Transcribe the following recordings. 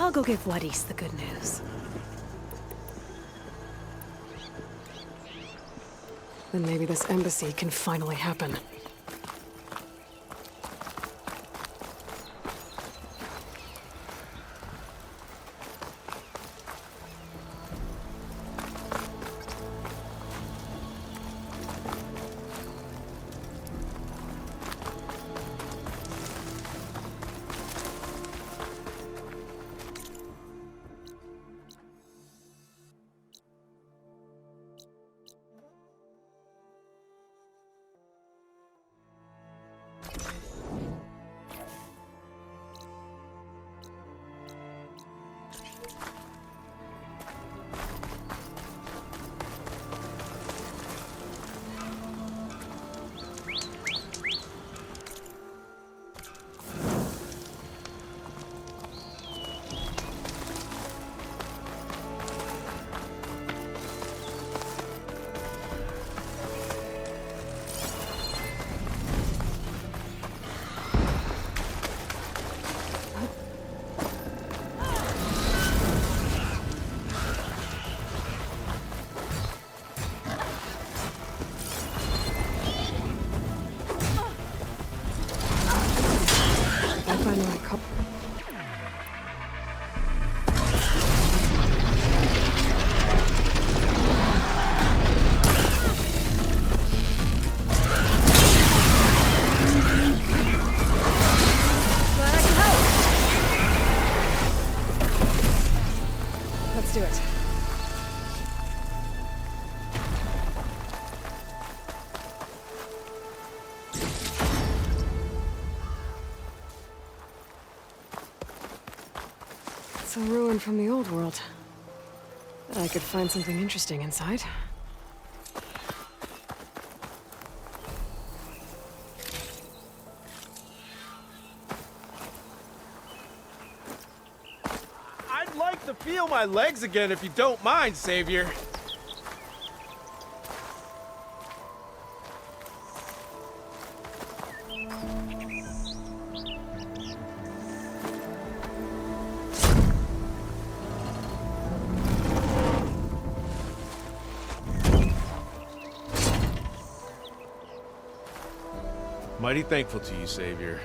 I'll go give Wadis the good news. Then maybe this embassy can finally happen. Let's do it. It's a ruin from the old world. Bet I could find something interesting inside. I'd like to feel my legs again if you don't mind, Savior. Mighty thankful to you, Savior.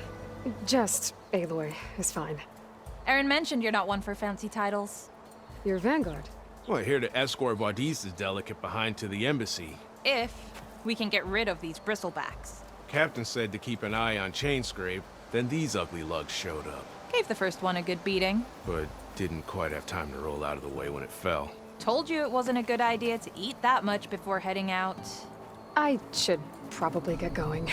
Just Aloy is fine. Aaron mentioned you're not one for fancy titles. You're Vanguard. Well, here to escort Wadis' delicate behind to the embassy. If we can get rid of these bristlebacks. Captain said to keep an eye on Chainscrape, then these ugly lugs showed up. Gave the first one a good beating. But didn't quite have time to roll out of the way when it fell. Told you it wasn't a good idea to eat that much before heading out. I should probably get going.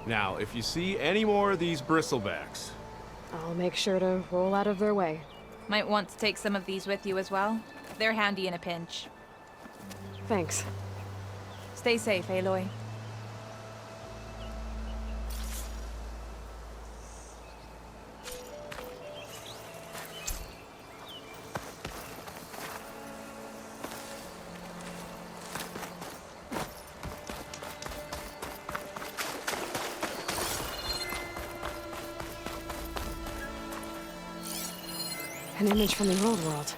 Now, if you see any more of these bristlebacks... I'll make sure to roll out of their way. Might want to take some of these with you as well. They're handy in a pinch. Thanks. Stay safe, Aloy. An image from the old world.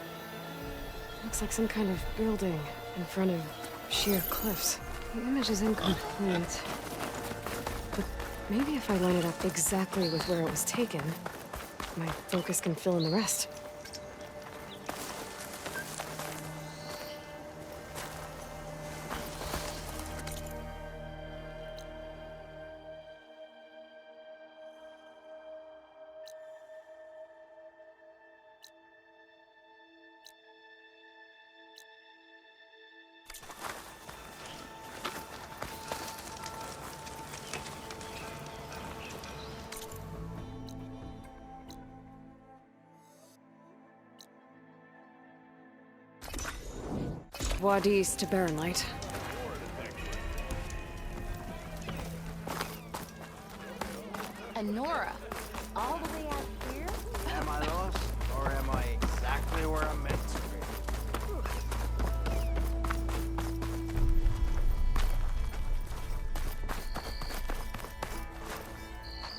Looks like some kind of building in front of sheer cliffs. The image is incomplete. But maybe if I line it up exactly with where it was taken, my focus can fill in the rest. Wadis to Barrenlight. And Nora, all the way out here? Am I lost, or am I exactly where I'm meant to be?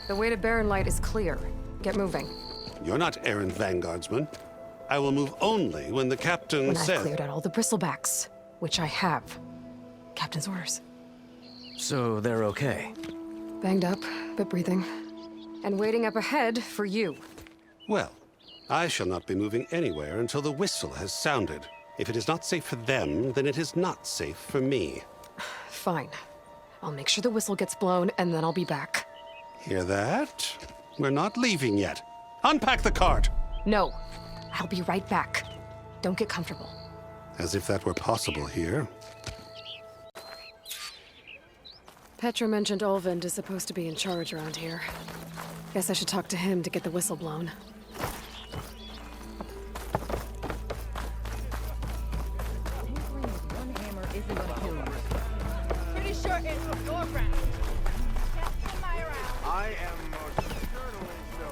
The way to Barrenlight is clear. Get moving. You're not errand vanguardsman. I will move only when the captain When says... I've cleared out all the bristlebacks, which I have. Captain's orders. So they're okay? Banged up, but breathing. And waiting up ahead for you. Well, I shall not be moving anywhere until the whistle has sounded. If it is not safe for them, then it is not safe for me. Fine. I'll make sure the whistle gets blown, and then I'll be back. Hear that? We're not leaving yet. Unpack the cart! No. I'll be right back. Don't get comfortable. As if that were possible here. Petra mentioned Olvind is supposed to be in charge around here. Guess I should talk to him to get the whistle blown. Pretty sure it's a foreground. Can't feel my around. I am most certainly so.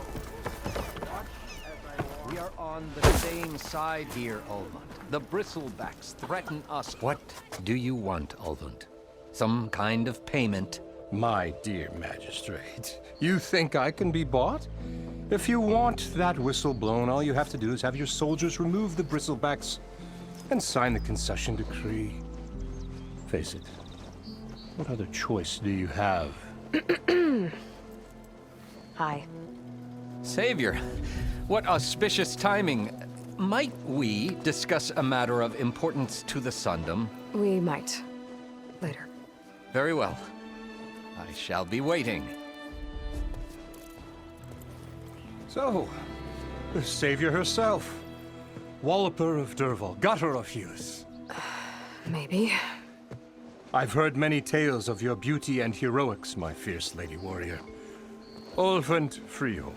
Watch as I walk. We are on the same side here, Olvund. The bristlebacks threaten us. What do you want, Olvund? Some kind of payment? My dear magistrate, you think I can be bought? If you want that whistle blown, all you have to do is have your soldiers remove the bristlebacks and sign the concession decree. Face it, what other choice do you have? Hi. Savior, what auspicious timing. Might we discuss a matter of importance to the Sundom? We might. Later. Very well. I shall be waiting. So, the savior herself, Walloper of Derval, gutter of youth. Maybe. I've heard many tales of your beauty and heroics, my fierce lady warrior. Olvund Freeholder,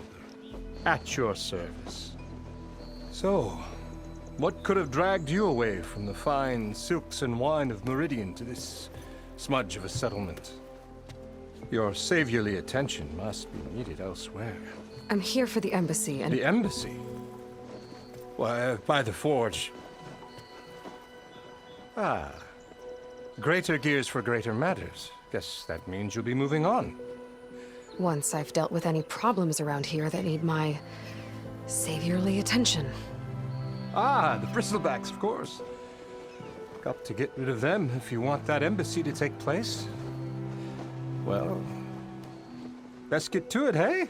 at your service. So, what could have dragged you away from the fine silks and wine of Meridian to this smudge of a settlement? Your saviorly attention must be needed elsewhere. I'm here for the embassy and... The embassy? Why, by the forge. Ah. Greater gears for greater matters. Guess that means you'll be moving on. Once I've dealt with any problems around here that need my... saviorly attention. Ah, the bristlebacks, of course. Got to get rid of them if you want that embassy to take place. Well, best get to it, hey?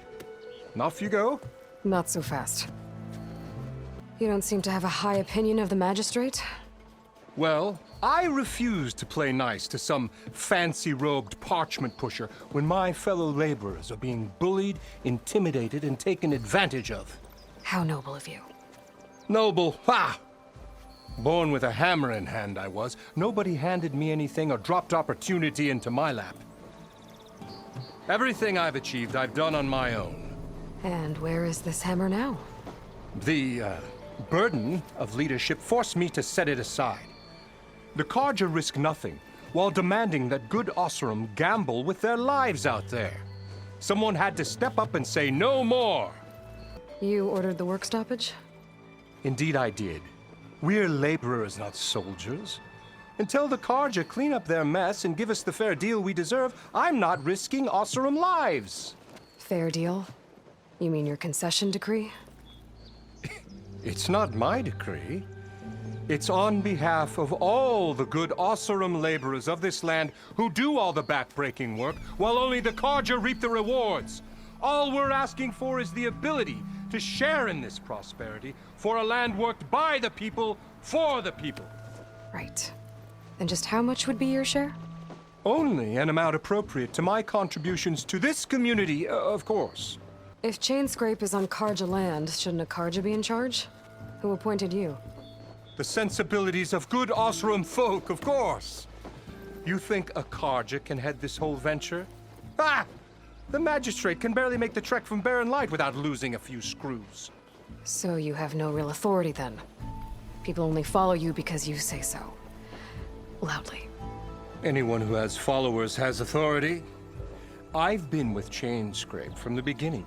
And off you go. Not so fast. You don't seem to have a high opinion of the magistrate? Well, I refuse to play nice to some fancy-robed parchment pusher when my fellow laborers are being bullied, intimidated, and taken advantage of. How noble of you. Noble, ha! Born with a hammer in hand, I was. Nobody handed me anything or dropped opportunity into my lap. Everything I've achieved, I've done on my own. And where is this hammer now? The burden of leadership forced me to set it aside. The Carja risk nothing, while demanding that good Osseram gamble with their lives out there. Someone had to step up and say no more. You ordered the work stoppage? Indeed I did. We're laborers, not soldiers. Until the Carja clean up their mess and give us the fair deal we deserve, I'm not risking Osseram lives. Fair deal? You mean your concession decree? It's not my decree. It's on behalf of all the good Osseram laborers of this land who do all the back-breaking work, while only the Carja reap the rewards. All we're asking for is the ability to share in this prosperity for a land worked by the people, for the people. Right. And just how much would be your share? Only an amount appropriate to my contributions to this community, of course. If Chainscrape is on Carja land, shouldn't a Carja be in charge? Who appointed you? The sensibilities of good Osseram folk, of course. You think a Carja can head this whole venture? Ah! The magistrate can barely make the trek from Barren Light without losing a few screws. So you have no real authority then? People only follow you because you say so. Loudly. Anyone who has followers has authority. I've been with Chainscrape from the beginning.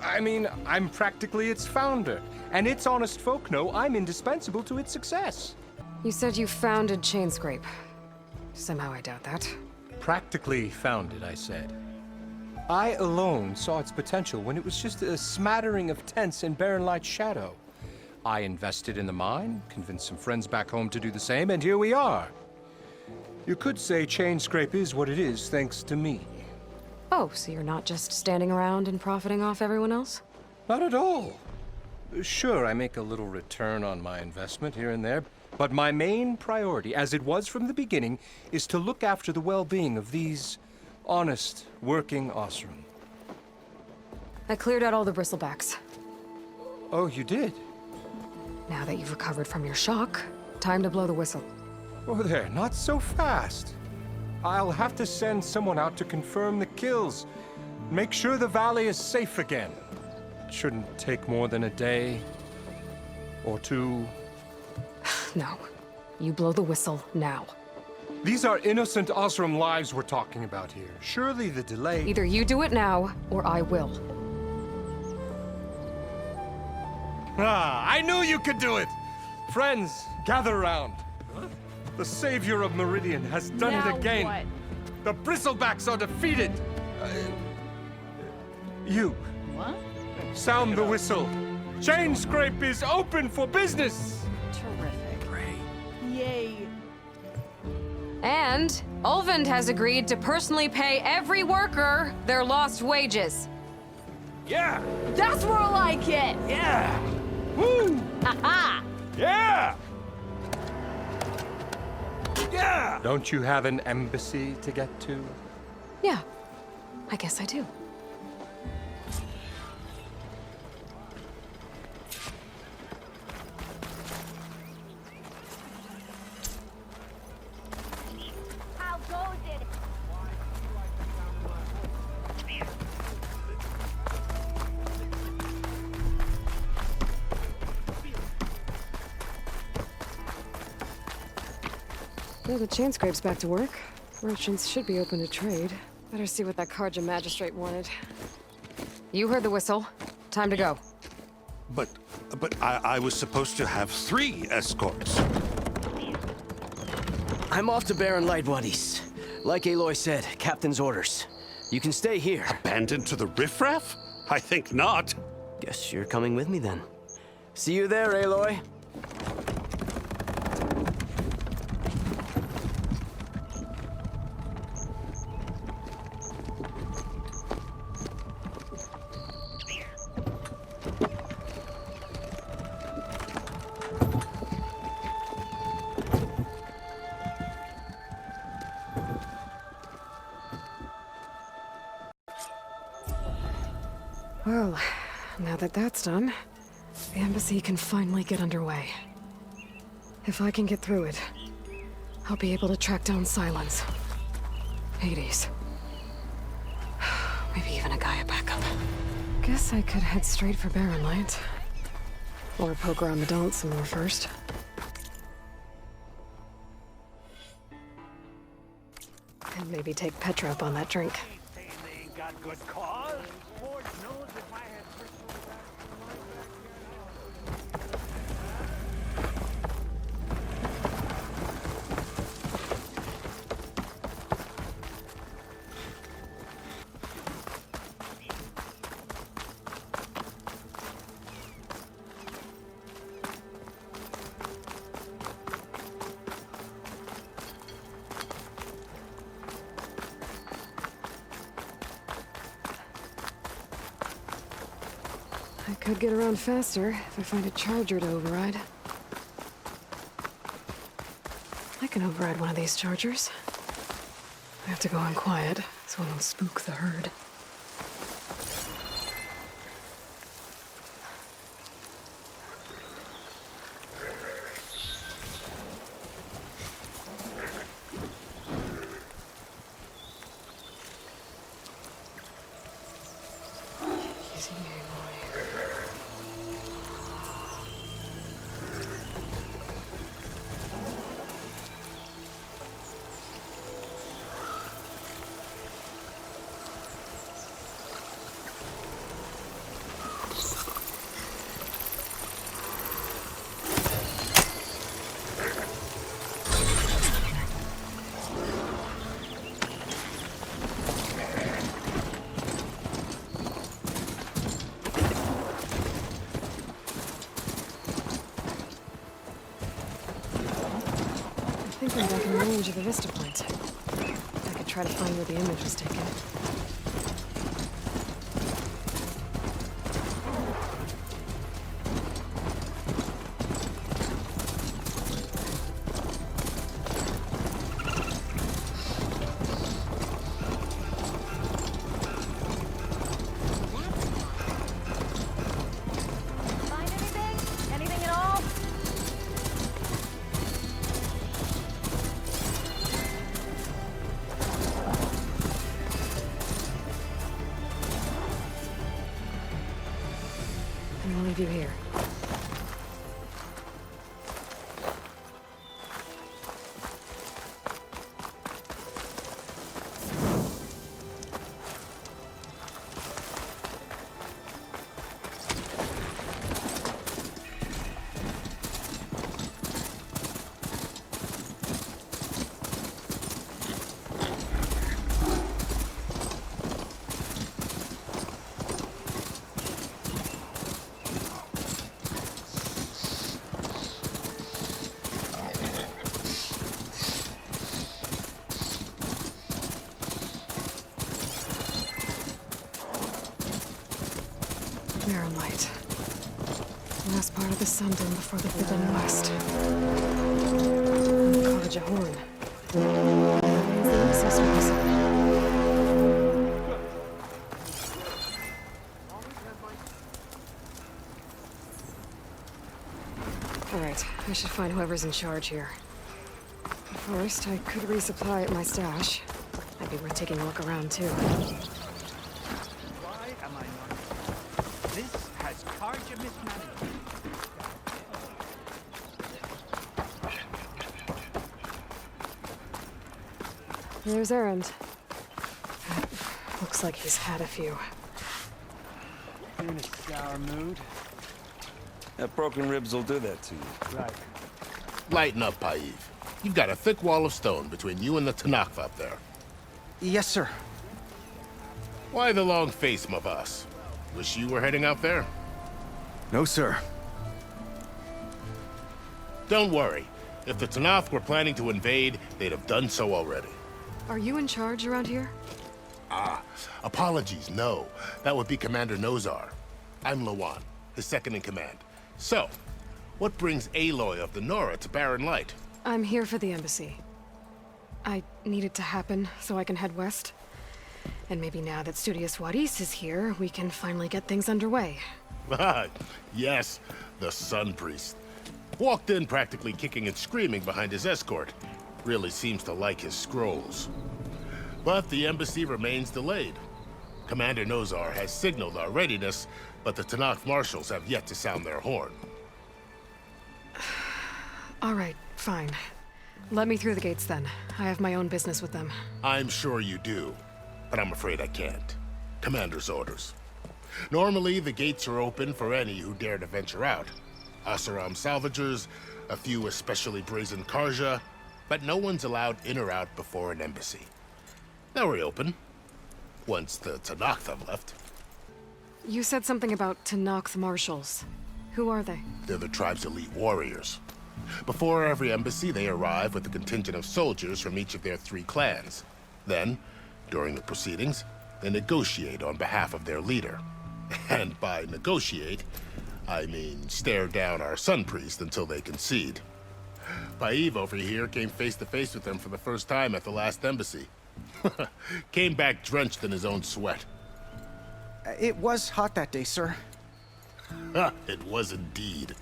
I mean, I'm practically its founder, and its honest folk know I'm indispensable to its success. You said you founded Chainscrape. Somehow I doubt that. Practically founded, I said. I alone saw its potential when it was just a smattering of tents in Barren Light's shadow. I invested in the mine, convinced some friends back home to do the same, and here we are. You could say Chainscrape is what it is thanks to me. Oh, so you're not just standing around and profiting off everyone else? Not at all. Sure, I make a little return on my investment here and there, but my main priority, as it was from the beginning, is to look after the well-being of these honest, working Osram. I cleared out all the bristlebacks. Oh, you did? Now that you've recovered from your shock, time to blow the whistle. Oh, there, not so fast. I'll have to send someone out to confirm the kills. Make sure the valley is safe again. It shouldn't take more than a day or two. No. You blow the whistle now. These are innocent Osram lives we're talking about here. Surely the delay... Either you do it now, or I will. Ah, I knew you could do it! Friends, gather around. The savior of Meridian has done it again. What? The bristlebacks are defeated. You. What? Sound the whistle. Chainscrape is open for business. Terrific. Yay. And Ulvund has agreed to personally pay every worker their lost wages. Yeah. That's more like it! Yeah. Woo. Ha-ha! Yeah. Yeah. Don't you have an embassy to get to? Yeah, I guess I do. How goes it? Well, the Chainscrape's back to work. Merchants should be open to trade. Better see what that Karja magistrate wanted. You heard the whistle. Time to go. But I was supposed to have 3 escorts. I'm off to Barren Light Wadis. Like Aloy said, Captain's orders. You can stay here. Abandoned to the riffraff? I think not. Guess you're coming with me then. See you there, Aloy. Well, now that that's done, the embassy can finally get underway. If I can get through it, I'll be able to track down Silence, Hades, maybe even a Gaia backup. Guess I could head straight for Barren Light. Or poke around the Daunt some more first. And maybe take Petra up on that drink. Saying they ain't got good cause. Lord knows if I had bristlebacks in my backyard. I could get around faster if I find a charger to override. I can override one of these chargers. I have to go in quiet, so I don't spook the herd. Easy, boy. something back in range of the vista point. I could try to find where the image was taken. Find anything? Anything at all? I'm gonna leave you here. Mirror light. Last part of the sun dome before the forbidden west. And the cottage a horn. That means the ancestors were somewhere. All right, I should find whoever's in charge here. First, I could resupply at my stash. Might be worth taking a look around too. Why am I not? This has Karja mismanaged. There's Errand. Looks like he's had a few. In a sour mood. That broken ribs will do that to you. Right. Lighten up, Paiv. You've got a thick wall of stone between you and the Tanakh up there. Yes, sir. Why the long face, my boss? Wish you were heading out there? No, sir. Don't worry. If the Tanakh were planning to invade, they'd have done so already. Are you in charge around here? Apologies, no. That would be Commander Nozar. I'm Lawan, his second in command. So, what brings Aloy of the Nora to Barren Light? I'm here for the embassy. I need it to happen so I can head west. And maybe now that Studious Wadis is here, we can finally get things underway. Yes, the Sun Priest. Walked in practically kicking and screaming behind his escort. Really seems to like his scrolls. But the embassy remains delayed. Commander Nozar has signaled our readiness, but the Tanakh marshals have yet to sound their horn. All right, fine. Let me through the gates then. I have my own business with them. I'm sure you do, but I'm afraid I can't. Commander's orders. Normally, the gates are open for any who dare to venture out. Asaram salvagers, a few especially brazen Karja, but no one's allowed in or out before an embassy. They'll reopen, once the Tanakh have left. You said something about Tanakh marshals. Who are they? They're the tribe's elite warriors. Before every embassy, they arrive with a contingent of soldiers from each of their 3 clans. Then, during the proceedings, they negotiate on behalf of their leader. And by negotiate, I mean stare down our Sun Priest until they concede. Paiv over here came face to face with them for the first time at the last embassy. Came back drenched in his own sweat. It was hot that day, sir. It was indeed.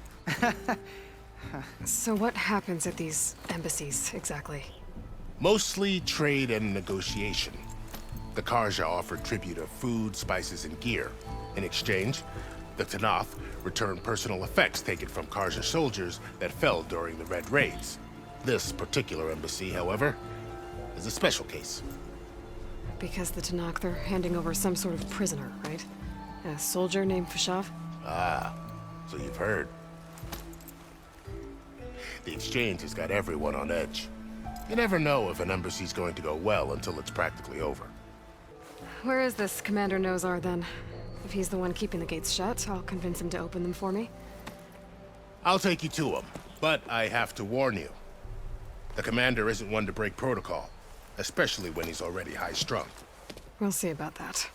So what happens at these embassies, exactly? Mostly trade and negotiation. The Karja offered tribute of food, spices, and gear. In exchange, the Tanakh returned personal effects taken from Karja soldiers that fell during the Red Raids. This particular embassy, however, is a special case. Because the Tanakh, they're handing over some sort of prisoner, right? A soldier named Fashav? Ah, so you've heard. The exchange has got everyone on edge. You never know if an embassy's going to go well until it's practically over. Where is this Commander Nozar, then? If he's the one keeping the gates shut, I'll convince him to open them for me. I'll take you to him, but I have to warn you. The commander isn't one to break protocol, especially when he's already high-strung. We'll see about that.